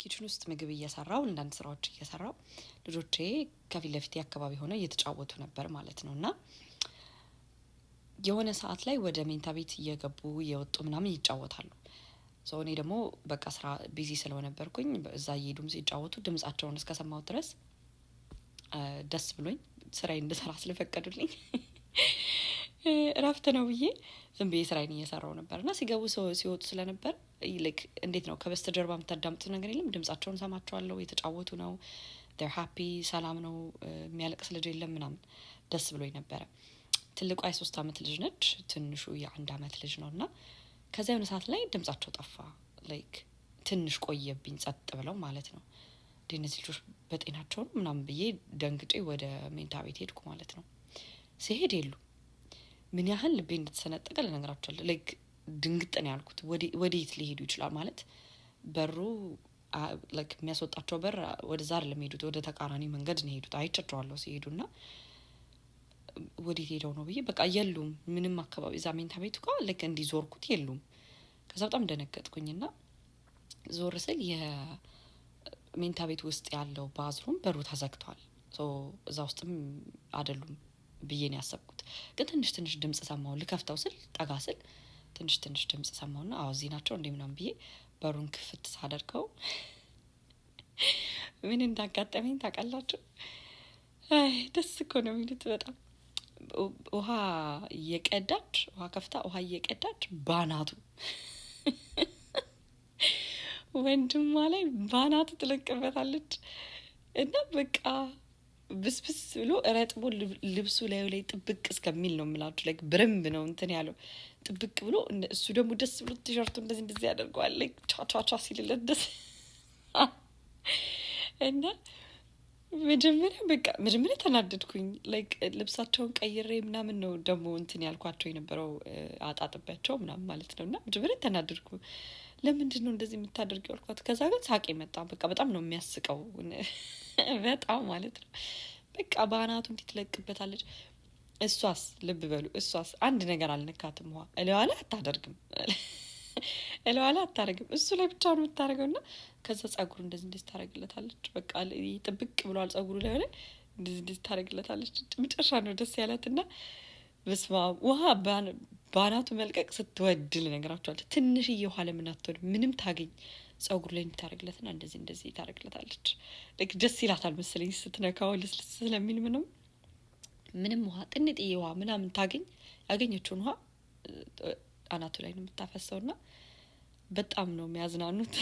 ኪችን ውስጥ ምግብ እየሰራው አንዳንድ ስራዎች እየሰራው ልጆቼ ከፊት ለፊቴ አካባቢ ሆነው እየተጫወቱ ነበር ማለት ነውና የሆነ ሰዓት ላይ ወደ ሜንታ ቤት እየገቡ እየወጡ ምናምን ይጫወታሉ። ሶ እኔ ደግሞ በቃ ስራ ቢዚ ስለነበርኩኝ እዛ እየሄዱም ሲጫወቱ ድምጻቸውን እስከሰማው ድረስ ደስ ብሎኝ ስራዬን እንድሰራ ስለፈቀዱልኝ እረፍት ነው ብዬ ዝም ብዬ ስራዬን እየሰራው ነበርና ሲገቡ ሲወጡ ስለነበር ላይክ እንዴት ነው ከበስተጀርባ የምታዳምጡት ነገር የለም ድምጻቸውን ሰማቸዋለሁ የተጫወቱ ነው they're happy ሰላም ነው የሚያለቅስ ልጅ የለም ምናምን ደስ ብሎኝ ነበረ። ትልቋ የ3 አመት ልጅ ነች ትንሹ የ1 አመት ልጅ ነውና ከዛ የሆነ ሰዓት ላይ ድምጻቸው ጠፋ ላይክ ትንሽ ቆየብኝ ጸጥ ብለው ማለት ነው። እነዚህ ልጆች በጤናቸው ነው ምናምን ብዬ ደንግጬ ወደ ሜንታ ቤት ሄድኩ ማለት ነው። ሲሄድ የሉ ምን ያህል ልቤ እንደተሰነጠቀ ልነግራችሁ አልችልም። ላይክ ድንግጥ ነው ያልኩት ወዴት ሊሄዱ ይችላል ማለት በሩ ላይክ የሚያስወጣቸው በር ወደዛ አይደለም ሄዱት ወደ ተቃራኒ መንገድ ነው ሄዱት አይቻቸዋለሁ ሲሄዱና ወዴት ሄደው ነው ብዬ በቃ የሉም ምንም አካባቢ እዛ ሜንታ ቤቱ ጋር ላይክ እንዲዞርኩት የሉም። ከዛ በጣም ደነገጥኩኝና ዞር ስል የሜንታ ቤት ውስጥ ያለው ባዝሩም በሩ ተዘግቷል። ሶ እዛ ውስጥም አይደሉም ብዬ ነው ያሰብኩት። ግን ትንሽ ድምጽ ሰማሁ ልከፍተው ስል ጠጋ ስል ትንሽ ድምጽ ሰማሁና አዎ እዚህ ናቸው እንዴ ምናምን ብዬ በሩን ክፍት ሳደርገው ምን እንዳጋጠመኝ ታውቃላችሁ? አይ ደስ እኮ ነው የሚሉት በጣም ውሃ እየቀዳች ውሃ ከፍታ ውሃ እየቀዳች ባናቱ ወንድሟ ላይ ባናቱ ትለቅበታለች እና በቃ ብስብስ ብሎ ረጥቦ ልብሱ ላይ ጥብቅ እስከሚል ነው የምላችሁ ላይክ ብረምብ ነው እንትን ያለው ጥብቅ ብሎ እሱ ደግሞ ደስ ብሎ ቲሸርቱ እንደዚህ ያደርገዋል ላይክ ቻቻቻ ሲልለት ደስ እና መጀመሪያ ተናደድኩኝ ላይክ ልብሳቸውን ቀይሬ ምናምን ነው ደግሞ እንትን ያልኳቸው የነበረው አጣጥባቸው ምናምን ማለት ነውና መጀመሪያ ተናደድኩ። ለምንድነው እንደዚህ የምታደርጊው አልኳት። ከዛ ግን ሳቄ መጣ በቃ በጣም ነው የሚያስቀው በጣም ማለት ነው። በቃ ባናቱ እንዴት ትለቅበታለች። እሷስ ልብ በሉ እሷስ አንድ ነገር አልነካትም ውሃ እለዋ ላይ አታደርግም እለዋ ላይ አታደርግም እሱ ላይ ብቻ ነው የምታደርገውና ከዛ ጸጉሩ እንደዚህ ታደርግለታለች በቃ ጥብቅ ብሏል ጸጉሩ ላይ ሆነ እንደዚህ ታደርግለታለች። መጨረሻ ነው ደስ ያላትና በስመ አብ ውሃ ባናቱ መልቀቅ ስትወድል ነገራችኋለሁ። ትንሽዬ ውሃ ለምን አትወድ ምንም ታገኝ ጸጉሩ ላይ እንታረግለትና እንደዚህ ታረግለታለች። ላይክ ደስ ይላታል መሰለኝ ስትነካው ልስልስ ስለሚል ምንም ውሃ ጥንጥዬ ውሃ ምናምን ታገኝ ያገኘችውን ውሃ አናቱ ላይ ነው የምታፈሰውና በጣም ነው የሚያዝናኑት።